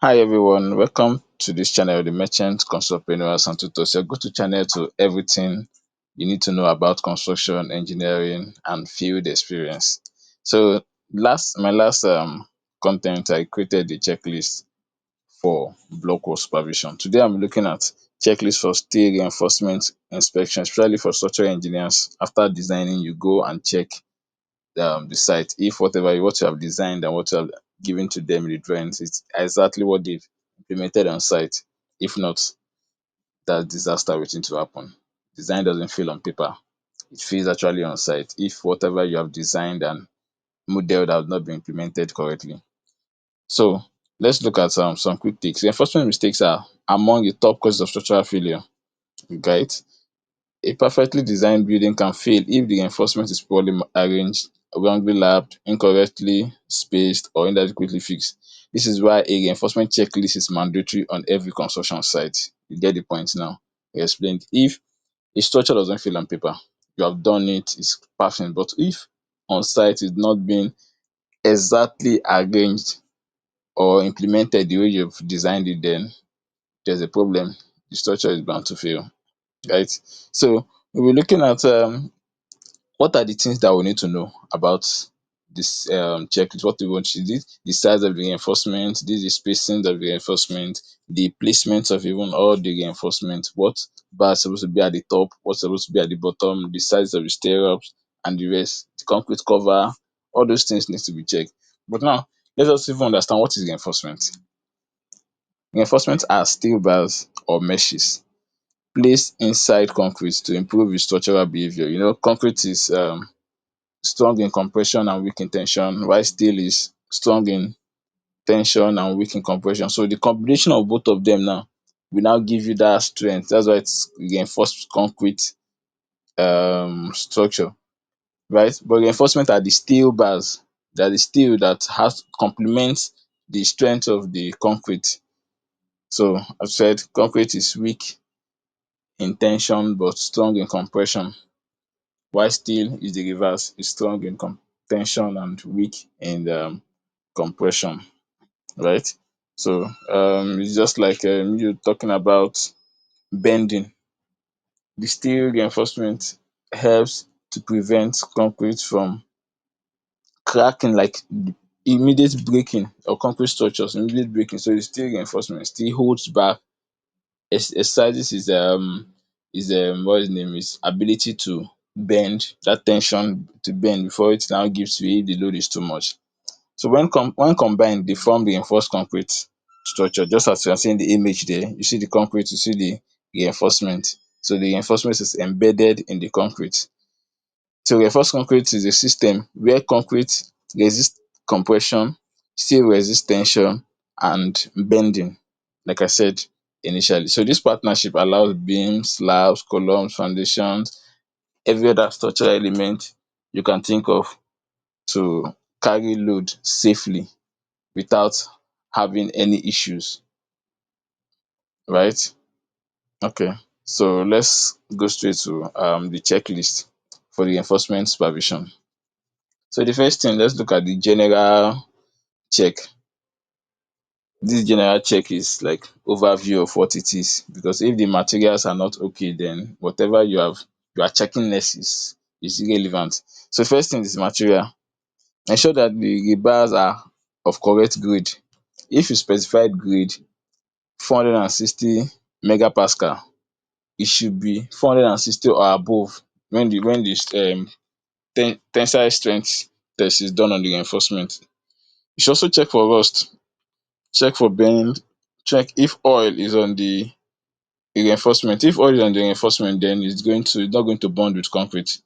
Hi everyone, welcome to this channel, the Merchant Construct-preneurs and Tutors, your go-to channel to everything you need to know about construction, engineering, and field experience. So, my last content, I created the checklist for block wall supervision. Today, I'm looking at checklist for steel reinforcement inspection, especially for structural engineers. After designing, you go and check the site if what you have designed and what you have given to them in the drawings is exactly what they've implemented on site. If not, that disaster waiting to happen. Design doesn't feel on paper, it feels actually on site if whatever you have designed and modeled has not been implemented correctly. So let's look at some quick takes. Reinforcement mistakes are among the top causes of structural failure. Right? A perfectly designed building can fail if the reinforcement is poorly arranged, wrongly lapped, incorrectly spaced, or inadequately fixed. This is why a reinforcement checklist is mandatory on every construction site. You get the point now. I explained. If a structure doesn't fail on paper, you have done it, it's passing. But if on site it's not being exactly arranged or implemented the way you've designed it, then there's a problem. The structure is bound to fail. Right? So we're looking at what are the things that we need to know about this checklist? What we want to do, the size of the reinforcement, this is the spacing of the reinforcement, the placement of even all the reinforcement, what bar is supposed to be at the top, what's supposed to be at the bottom, the size of the stirrups, and the rest, the concrete cover, all those things need to be checked. But now, let us even understand what is reinforcement. Reinforcement are steel bars or meshes placed inside concrete to improve its structural behavior. Concrete is strong in compression and weak in tension, while steel is strong in tension and weak in compression. So the combination of both of them now will now give you that strength. That's why it's reinforced concrete structure, right? But reinforcement are the steel bars. They are the steel that has complements the strength of the concrete. So I've said concrete is weak in tension but strong in compression, while steel is the reverse, is strong in tension and weak in compression, right? So it's just like you talking about bending. The steel reinforcement helps to prevent concrete from cracking, like immediate breaking, or concrete structures immediate breaking. So the steel reinforcement still holds back, exercises his what his name is ability to bend, that tension to bend before it now gives way if the load is too much. So when combined, they form the reinforced concrete structure. Just as you are seeing the image there, you see the concrete, you see the reinforcement. So the reinforcement is embedded in the concrete. So reinforced concrete is a system where concrete resist compression, still resist tension and bending, like I said initially. So this partnership allows beams, slabs, columns, foundations, every other structural element you can think of to carry load safely without having any issues, right? Okay, so let's go straight to the checklist for the enforcement supervision. So the first thing, let's look at the general check. This general check is like overview of what it is, because if the materials are not okay, then whatever you are checking next is irrelevant. So first thing is material. Ensure that the rebars are of correct grade. If you specified grade 460 megapascal, it should be 460 or above when the tensile strength test is done on the reinforcement. You should also check for rust, check for bend, check if oil is on the reinforcement. If oil is on the reinforcement, then it's not going to bond with concrete.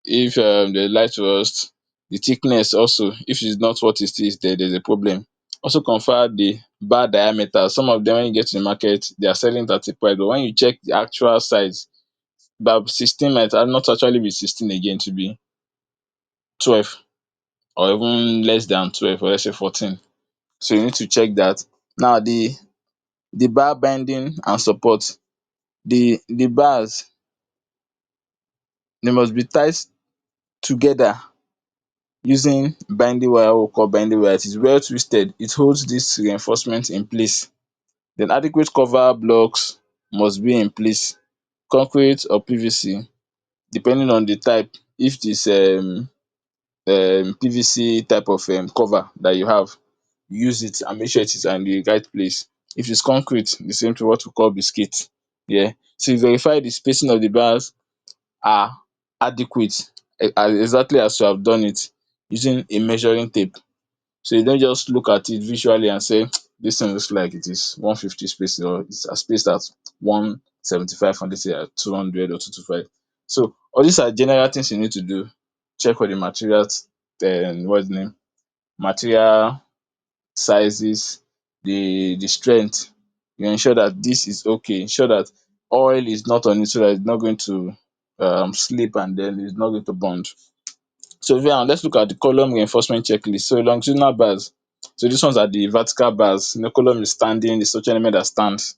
If there is light rust, the thickness also, if it's not what it is, there's a problem. Also confirm the bar diameter. Some of them, when you get to the market, they are selling at a price, but when you check the actual size, bar 16 might not actually be 16 again, to be 12, or even less than 12, or let's say 14. So you need to check that. Now the bar bending and support, the bars, they must be tied together using binding wire, what we call binding wire. It is well twisted, it holds dis reinforcement in place. Den adequate cover blocks must be in place. Concrete or PVC depending on the type, if dis PVC type of cover that you have, use it and make sure it is in the right place. If it's concrete, the same thing, what we call biscuit. Yeah. So you verify the spacing of the bars are adequate, exactly as you have done it using a measuring tape. So you don't just look at it visually and say this thing looks like it is 150 spacing, or it's spaced at 175 and this is at 200 or 225. So all these are general things you need to do. Check for the materials, then what's the name? Material sizes, the strength. You ensure that this is okay. Ensure that oil is not on it so that it's not going to slip and then it's not going to bond. So now let's look at the column reinforcement checklist. So longitudinal bars. So these ones are the vertical bars. Column is standing, the structure element that stands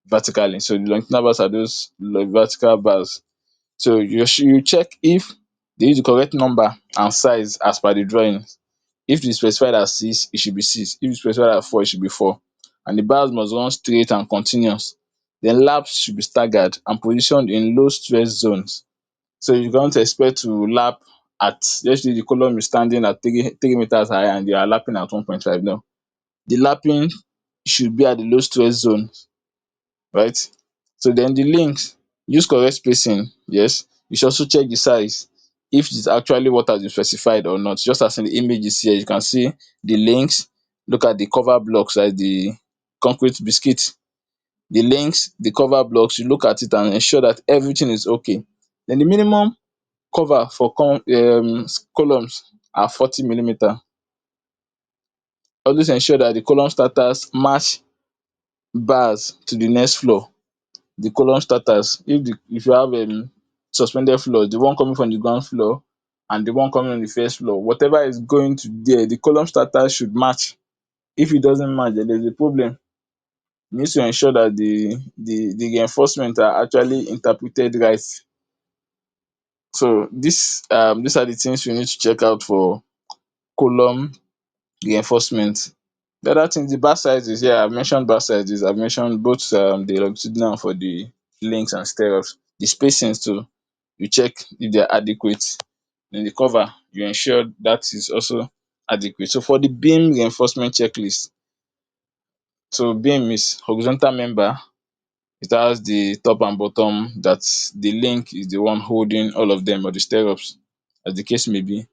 vertically. So the longitudinal bars are those vertical bars. So you check if they use the correct number and size as per the drawing. If it is specified as 6, it should be 6. If it is specified as 4, it should be 4. And the bars must run straight and continuous. Then laps should be staggered and positioned in low stress zones. So you don't expect to lap at, let's say the column is standing at 3 meters high and you are lapping at 1.5. No. The lapping should be at the low stress zone, right? So then the links, use correct spacing. Yes. You should also check the size, if it is actually what has been specified or not. Just as in the images here, you can see the links. Look at the cover blocks, like the concrete biscuit. The links, the cover blocks, you look at it and ensure that everything is okay. Then the minimum cover for columns are 40 millimeter. Always ensure that the column starters match bars to the next floor. The column starters, if you have suspended floors, the one coming from the ground floor and the one coming on the first floor, whatever is going to there, the column starters should match. If it doesn't match, then there's a problem. You need to ensure that the reinforcement are actually interpreted right. So these are the things we need to check out for column reinforcement. The other thing, the bar sizes. Yeah, I've mentioned bar sizes. I've mentioned both the longitudinal for the links and stirrups. The spacings too, you check if they are adequate. In the cover, you ensure that is also adequate. So for the beam reinforcement checklist, so beam is horizontal member. It has the top and bottom, that the link is the one holding all of them, or the stirrups, as the case may be.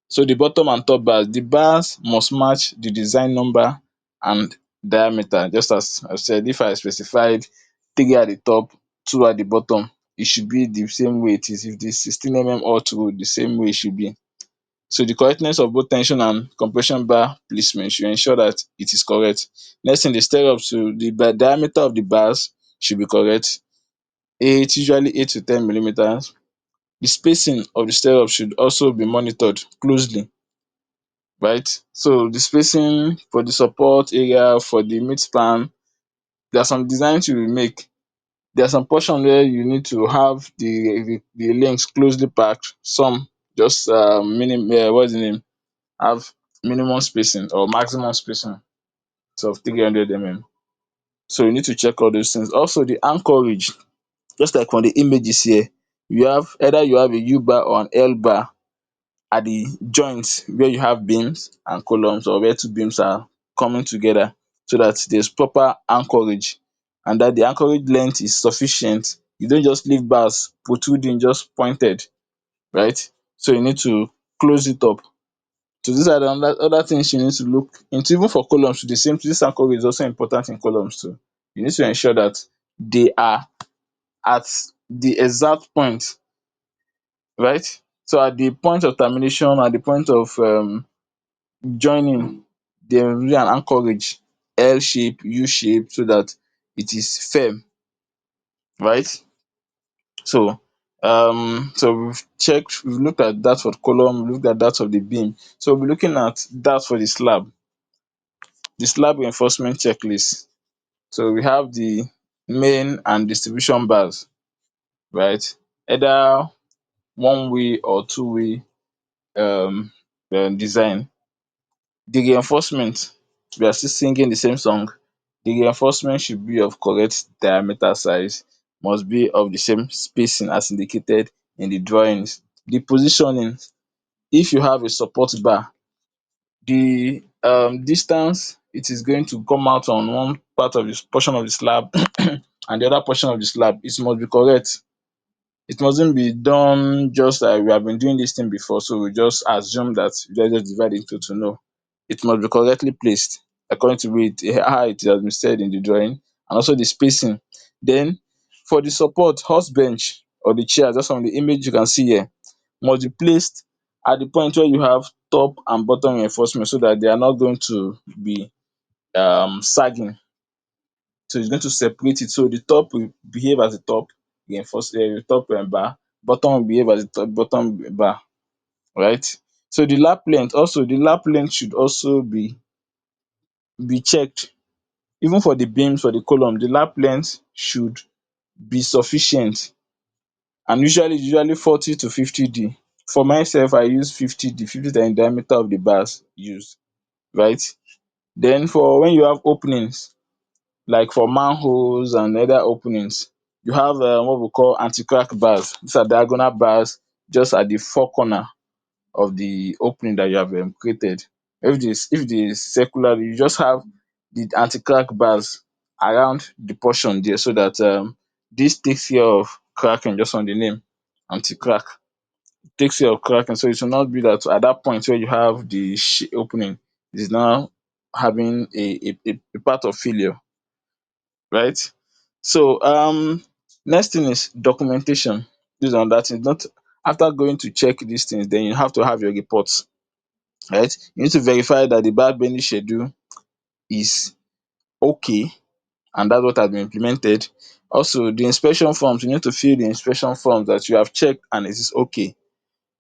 So the bottom and top bars, the bars must match the design number and diameter. Just as I said, if I specified 3 at the top, 2 at the bottom, it should be the same way it is. If it is 16 all through, the same way it should be. So the correctness of both tension and compression bar placement should ensure that it is correct. Next thing, the stirrups, so the diameter of the bars should be correct. Usually 8 to 10 millimeters. The spacing of the stirrup should also be monitored closely, right? So the spacing for the support area, for the mid span, there are some designs you will make. There are some portion where you need to have the links closely packed. Some just what's the name, have minimum spacing or maximum spacing of 300 mm. So you need to check all those things. Also the anchorage, just like from the images here, you have a U bar or an L bar at the joints where you have beams and columns, or where two beams are coming together, so that there's proper anchorage and that the anchorage length is sufficient. You don't just leave bars protruding, just pointed, right? So you need to close it up. So these are the other things you need to look into. Even for columns, the same, this anchorage is also important in columns too. You need to ensure that they are at the exact point, right? So at the point of termination, at the point of joining, there will be an anchorage, L shape, U shape, so that it is firm, right? So we've looked at that for the column, we've looked at that of the beam. So we'll be looking at that for the slab reinforcement checklist. So we have the main and distribution bars, right? Either one way or two way. design. The reinforcement, we are still singing the same song. The reinforcement should be of correct diameter size, must be of the same spacing as indicated in the drawings. The positioning, if you have a support bar, the distance it is going to come out on one part of this portion of the slab and the other portion of the slab, it must be correct. It mustn't be done just like we have been doing this thing before, so we just assume that let's just divide into two. No, it must be correctly placed according to how it has been said in the drawing, and also the spacing. Then for the support, horse bench or the chair, just from the image you can see here, must be placed at the point where you have top and bottom reinforcement so that they are not going to be sagging. So it's going to separate it. So the top will behave as the top top bar, bottom will behave as the top bottom bar, right? So the lap length should also be checked. Even for the beams, for the column, the lap length should be sufficient, and usually 40 to 50 D. For myself, I use 50 D. 50 is in diameter of the bars used, right? Then for when you have openings, like for manholes and other openings, you have what we call anti-crack bars. These are diagonal bars just at the four corner of the opening that you have created. If the circular, you just have the anti-crack bars around the portion there, so that this takes care of cracking, just on the name, anti-crack. Takes care of cracking, so it will not be that at that point where you have the opening, it is now having a part of failure, right? So next thing is documentation. This and that is not, after going to check these things, then you have to have your reports, right? You need to verify that the bad bending schedule is okay, and that's what has been implemented. Also, the inspection forms, you need to fill the inspection forms that you have checked and it is okay.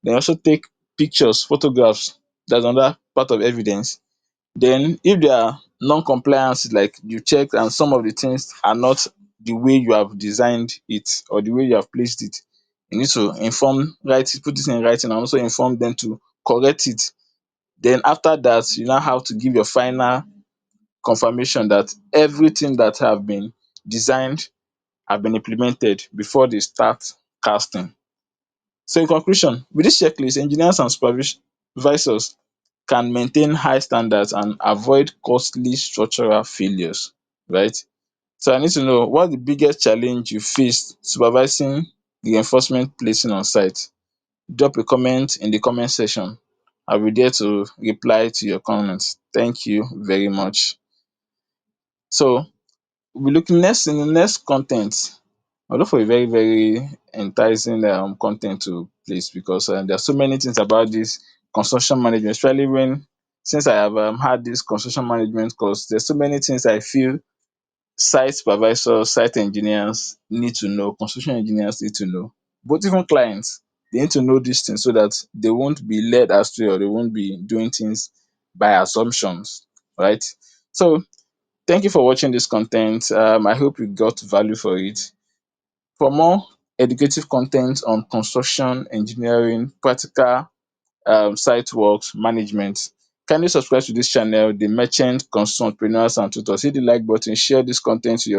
Then also take pictures, photographs. That's another part of evidence. Then if there are non-compliance, like you checked and some of the things are not the way you have designed it or the way you have placed it, you need to put it in writing and also inform them to correct it. Then after that, you now have to give your final confirmation that everything that have been designed have been implemented before they start casting. So in conclusion, with this checklist, engineers and supervisors can maintain high standards and avoid costly structural failures, right? So I need to know, what the biggest challenge you faced supervising the reinforcement placing on site? Drop a comment in the comment section. I'll be there to reply to your comments. Thank you very much. So we'll be looking next in the next content. I'll look for a very, very enticing content to place, because there are so many things about this construction management, especially since I have had this construction management course. There's so many things I feel site supervisors, site engineers need to know, construction engineers need to know, but even clients, they need to know these things so that they won't be led astray or they won't be doing things by assumptions, right? So thank you for watching this content. I hope you got value for it. For more educative content on construction, engineering, practical site works, management, kindly subscribe to this channel, The Merchant Construct-preneurs and Tutors. Hit the like button, share this content to your